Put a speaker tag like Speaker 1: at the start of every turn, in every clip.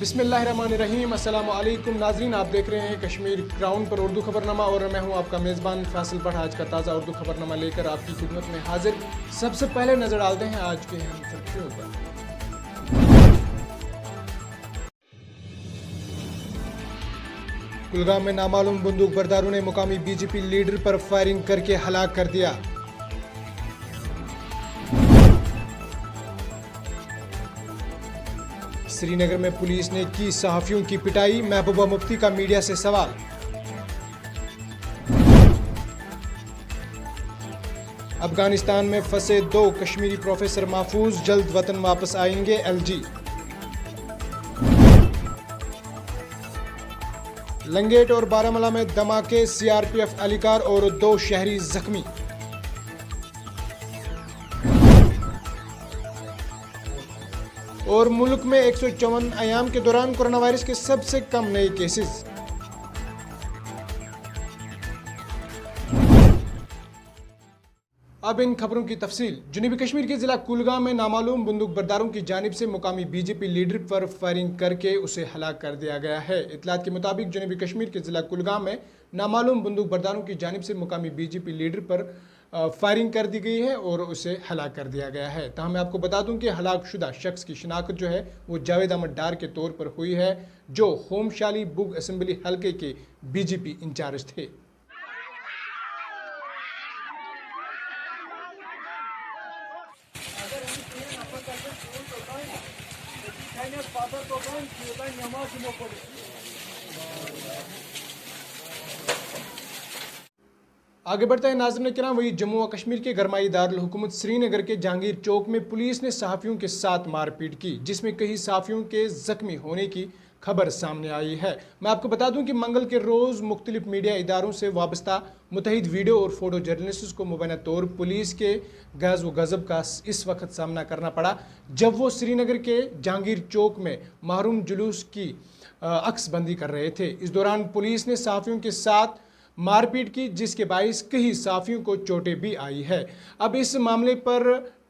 Speaker 1: बिस्मिल्लाहिर्रहमानिर्रहीम। अस्सलामु अलैकुम नाज़रीन, आप देख रहे हैं कश्मीर ग्राउंड पर उर्दू खबरनामा और मैं हूं आपका मेज़बान फैसल भट्ट। आज का ताज़ा उर्दू खबरनामा लेकर आपकी खिदमत में हाजिर। सबसे पहले नज़र डालते हैं आज के अहम सुर्खियों पर। कुलगाम में नामालूम बंदूक बरदारों ने मुकामी बीजेपी लीडर पर फायरिंग करके हलाक कर दिया। श्रीनगर में पुलिस ने की सहाफियों की पिटाई, महबूबा मुफ्ती का मीडिया से सवाल। अफगानिस्तान में फंसे 2 कश्मीरी प्रोफेसर महफूज, जल्द वतन वापस आएंगे एलजी। लंगेट और बारामूला में धमाके, सीआरपीएफ एहलकार और 2 शहरी जख्मी। और मुल्क में 154 अयाम के दौरान कोरोना वायरस के सबसे कम नए केसेस। अब इन खबरों की तफसील। जनूबी कश्मीर के जिला कुलगाम में नामालूम बंदूक बरदारों की जानिब से मुकामी बीजेपी लीडर पर फायरिंग करके उसे हलाक कर दिया गया है। इतलात के मुताबिक जनूबी कश्मीर के जिला कुलगाम में नामालूम बंदूक बरदारों की जानिब से मुकामी बीजेपी लीडर पर फायरिंग कर दी गई है और उसे हलाक कर दिया गया है। ताहम मैं आपको बता दूं कि हलाक शुदा शख्स की शिनाख्त जो है वो जावेद अहमद डार के तौर पर हुई है, जो होमशाली बुग असम्बली हल्के के बीजेपी इंचार्ज थे। आगे बढ़ते हैं नाज़रीन किराम। वही जम्मू व कश्मीर के गरमाई दारुल हुकूमत श्रीनगर के जहांगीर चौक में पुलिस ने सहाफ़ियों के साथ मारपीट की, जिसमें कई सहाफ़ियों के जख्मी होने की खबर सामने आई है। मैं आपको बता दूं कि मंगल के रोज़ मुख्तलिफ मीडिया इदारों से वाबस्ता मुतहिद वीडियो और फोटो जर्नलिस्ट को मुबैना तौर पुलिस के गज़ व गज़ब का इस वक्त सामना करना पड़ा, जब वो श्रीनगर के जहांगीर चौक में महरूम जुलूस की अक्सबंदी कर रहे थे। इस दौरान पुलिस ने सहाफ़ियों के साथ मारपीट की, जिसके बाइस कई सहाफ़ियों को चोटें भी आई है। अब इस मामले पर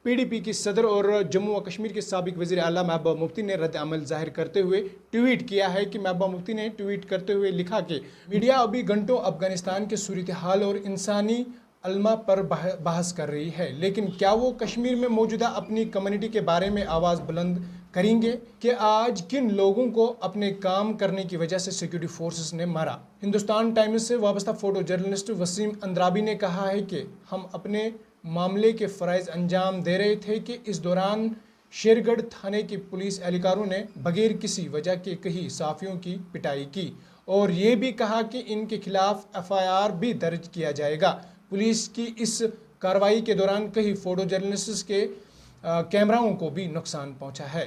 Speaker 1: पीडीपी की सदर और जम्मू व कश्मीर के साबिक वज़ीर आला महबूबा मुफ्ती ने रद्द अमल जाहिर करते हुए ट्वीट किया है कि महबूबा मुफ्ती ने ट्वीट करते हुए लिखा कि मीडिया अभी घंटों अफगानिस्तान के सूरत हाल और इंसानी अलमा पर बहस कर रही है, लेकिन क्या वो कश्मीर में मौजूदा अपनी कम्युनिटी के बारे में आवाज़ बुलंद करेंगे कि आज किन लोगों को अपने काम करने की वजह से सिक्योरिटी फोर्सेस ने मारा। हिंदुस्तान टाइम्स से वाबस्ता फोटो जर्नलिस्ट वसीम अंद्राबी ने कहा है कि हम अपने मामले के फ़राइज़ अंजाम दे रहे थे कि इस दौरान शेरगढ़ थाने की पुलिस एहलकारों ने बगैर किसी वजह के कई सहाफ़ियों की पिटाई की और ये भी कहा कि इनके खिलाफ FIR भी दर्ज किया जाएगा। पुलिस की इस कार्रवाई के दौरान कई फोटो जर्नलिस्ट के कैमराओं को भी नुकसान पहुंचा है।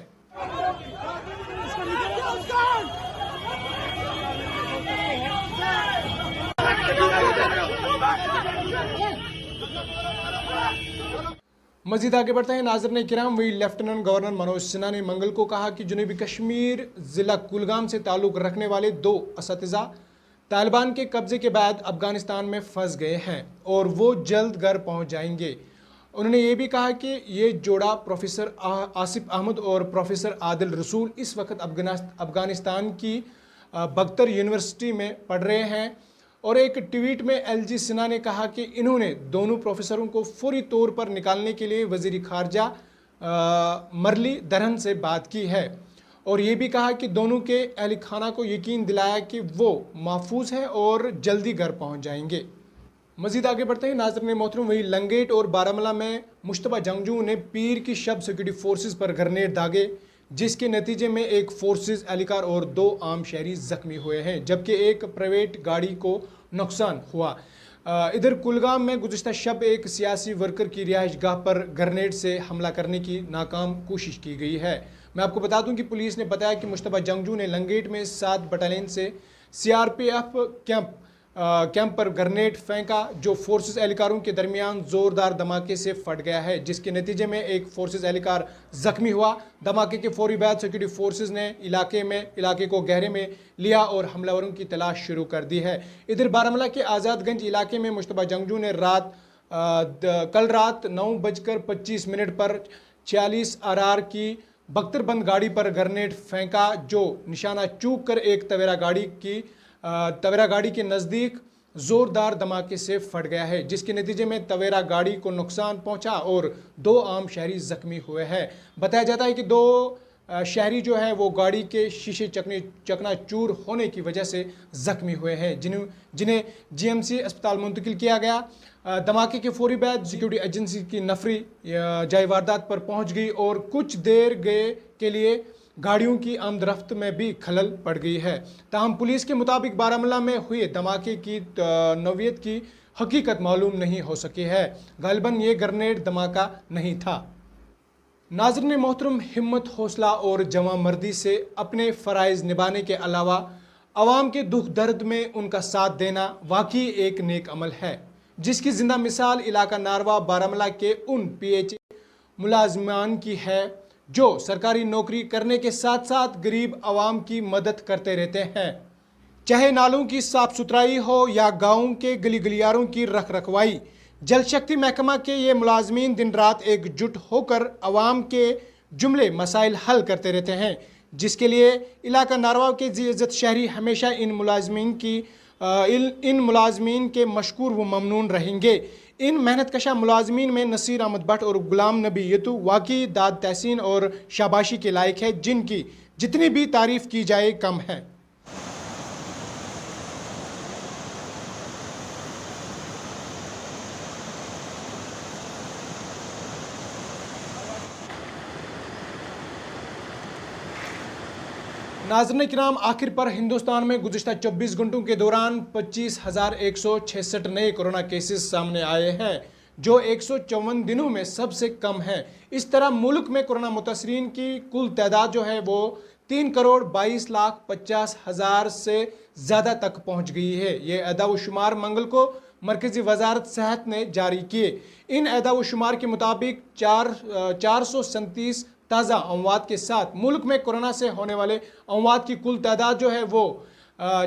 Speaker 1: मजीद आगे बढ़ते हैं नाज़रीन किराम। वही लेफ्टिनेंट गवर्नर मनोज सिन्हा ने मंगल को कहा कि जनूबी कश्मीर ज़िला कुलगाम से ताल्लुक़ रखने वाले 2 असातिज़ा तालिबान के कब्ज़े के बाद अफगानिस्तान में फंस गए हैं और वो जल्द घर पहुंच जाएंगे। उन्होंने ये भी कहा कि ये जोड़ा प्रोफेसर आसिफ अहमद और प्रोफेसर आदिल रसूल इस वक्त अफगानिस्तान की बख्तर यूनिवर्सिटी में पढ़ रहे हैं। और एक ट्वीट में एलजी सिन्हा ने कहा कि इन्होंने दोनों प्रोफेसरों को फौरी तौर पर निकालने के लिए वज़ीर ख़ारजा मरली दरहन से बात की है और ये भी कहा कि दोनों के अहल खाना को यकीन दिलाया कि वो महफूज हैं और जल्दी घर पहुंच जाएंगे। मज़ीद आगे बढ़ते हैं नाज़रीन मोहतरम। वही लंगेट और बारामूला में मुश्तबा जंगजू ने पीर की शब सिक्योरिटी फोर्सेस पर ग्रेनेड दागे, जिसके नतीजे में एक फोर्सेस एहलकार और 2 आम शहरी जख्मी हुए हैं, जबकि एक प्राइवेट गाड़ी को नुकसान हुआ। इधर कुलगाम में गुज़िश्ता शब एक सियासी वर्कर की रिहाइश गाह पर ग्रेनेड से हमला करने की नाकाम कोशिश की गई है। मैं आपको बता दूं कि पुलिस ने बताया कि मुश्तबा जंगजू ने लंगेट में 7 बटालियन से सीआरपीएफ कैंप पर ग्रेनेड फेंका, जो फोर्सेस एहलकारों के दरमियान ज़ोरदार धमाके से फट गया है, जिसके नतीजे में एक फोर्सेस एहलकार ज़ख्मी हुआ। धमाके के फौरी बाद सिक्योरिटी फोर्सेस ने इलाके को घेरे में लिया और हमलावरों की तलाश शुरू कर दी है। इधर बारामूला के आज़ादगंज इलाके में मुश्तबा जंगजू ने कल रात 9:25 पर 46 RR की बख्तरबंद गाड़ी पर ग्रेनेड फेंका, जो निशाना चूक कर एक तवेरा गाड़ी के नज़दीक जोरदार धमाके से फट गया है, जिसके नतीजे में तवेरा गाड़ी को नुकसान पहुंचा और 2 आम शहरी जख्मी हुए हैं। बताया जाता है कि 2 शहरी जो है वो गाड़ी के शीशे चकनाचूर होने की वजह से जख्मी हुए हैं, जिन्हें जीएमसी अस्पताल मुंतकिल किया गया। धमाके के फौरी बाद सिक्योरिटी एजेंसी की नफरी जाए वारदात पर पहुंच गई और कुछ देर के लिए गाड़ियों की आमदरफ्त में भी खलल पड़ गई है। ताहम पुलिस के मुताबिक बारामूला में हुए धमाके की नौयत की हकीकत मालूम नहीं हो सकी है। गालिबन ये ग्रेनेड धमाका नहीं था। नाज़रीन मोहतरम, हिम्मत, हौसला और जवां मर्दी से अपने फ़राइज़ निभाने के अलावा आवाम के दुख दर्द में उनका साथ देना वाकई एक नेक अमल है, जिसकी ज़िंदा मिसाल इलाका नारवा बारामूला के उन PH मुलाजमान की है जो सरकारी नौकरी करने के साथ साथ गरीब आवाम की मदद करते रहते हैं। चाहे नालों की साफ सुथराई हो या गाँव के गली गलियारों की रख रखवाई, जल शक्ति महकमा के ये मुलाजमीन दिन रात एकजुट होकर आवाम के जुमले मसाइल हल करते रहते हैं, जिसके लिए इलाका नारवा के इज़्ज़त शहरी हमेशा इन मुलाजमीन के मशकूर व ममनून रहेंगे। इन मेहनत कशा मुलाजमीन में नसीर अहमद भट्ट और गुलाम नबी यतू वाकई दाद तहसीन और शाबाशी के लायक है, जिनकी जितनी भी तारीफ़ की जाए कम है। नाज़रीन किराम, आखिर पर हिंदुस्तान में गुज़िश्ता 24 घंटों के दौरान 25,166 नए कोरोना केसेस सामने आए हैं, जो 154 दिनों में सबसे कम है। इस तरह मुल्क में कोरोना मुतासरीन की कुल तादाद जो है वो 3,22,50,000 से ज़्यादा तक पहुँच गई है। ये अदा व शुमार मंगल को मरकज़ी वजारत सेहत ने जारी किए। इन अदा व शुमार के मुताबिक 437 ताज़ा अमवात के साथ मुल्क में कोरोना से होने वाले अमवात की कुल तादाद जो है वो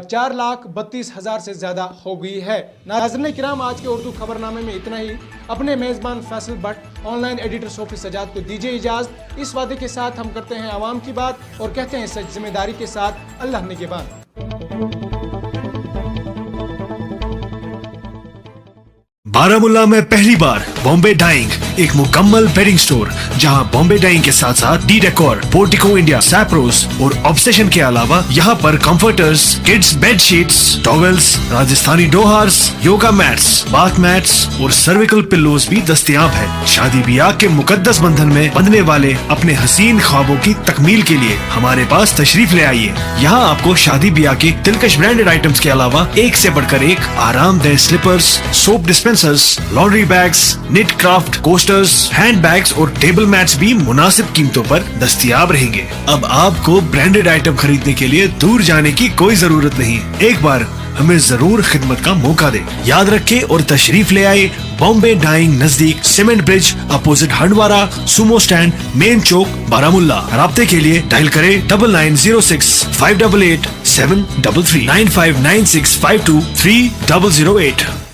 Speaker 1: 4,32,000 से ज़्यादा हो गई है। नाज़रीन किराम, आज के उर्दू खबरनामे में इतना ही। अपने मेज़बान फैसल भट्ट, ऑनलाइन एडिटर सोफी सजाद को दीजिए इजाज़त। इस वादे के साथ हम करते हैं आवाम की बात और कहते हैं सच जिम्मेदारी के साथ अल्लाह निगहबान।
Speaker 2: बारामूला में पहली बार बॉम्बे डाइंग, एक मुकम्मल बेडिंग स्टोर जहां बॉम्बे डाइंग के साथ साथ डी डेकोर, पोर्टिको इंडिया, सैप्रोस और ऑब्सेशन के अलावा यहां पर comforters, kids bed sheets, towels, Rajasthani डोहार्स, योगा मैट्स, बाथ मैट्स और सर्विकल पिल्लोज भी दस्तयाब है। शादी ब्याह के मुकद्दस बंधन में बंधने वाले अपने हसीन ख्वाबों की तकमील के लिए हमारे पास तशरीफ ले आइए। यहाँ आपको शादी ब्याह के दिलकश ब्रांडेड आइटम्स के अलावा एक से बढ़कर एक आरामदेह slippers, soap dispensers, laundry bags, knit craft coasters, hand bags और टेबल मैट्स भी मुनासिब कीमतों पर दस्तयाब रहेंगे। अब आपको ब्रांडेड आइटम खरीदने के लिए दूर जाने की कोई जरूरत नहीं। एक बार हमें जरूर खिदमत का मौका दे। याद रखे और तशरीफ ले आए बॉम्बे डाइंग, नजदीक cement bridge, opposite Handwara Sumo stand, main चौक, बारामूला। राब्ते के लिए डायल करें 9906 588 733 9596 52 3008।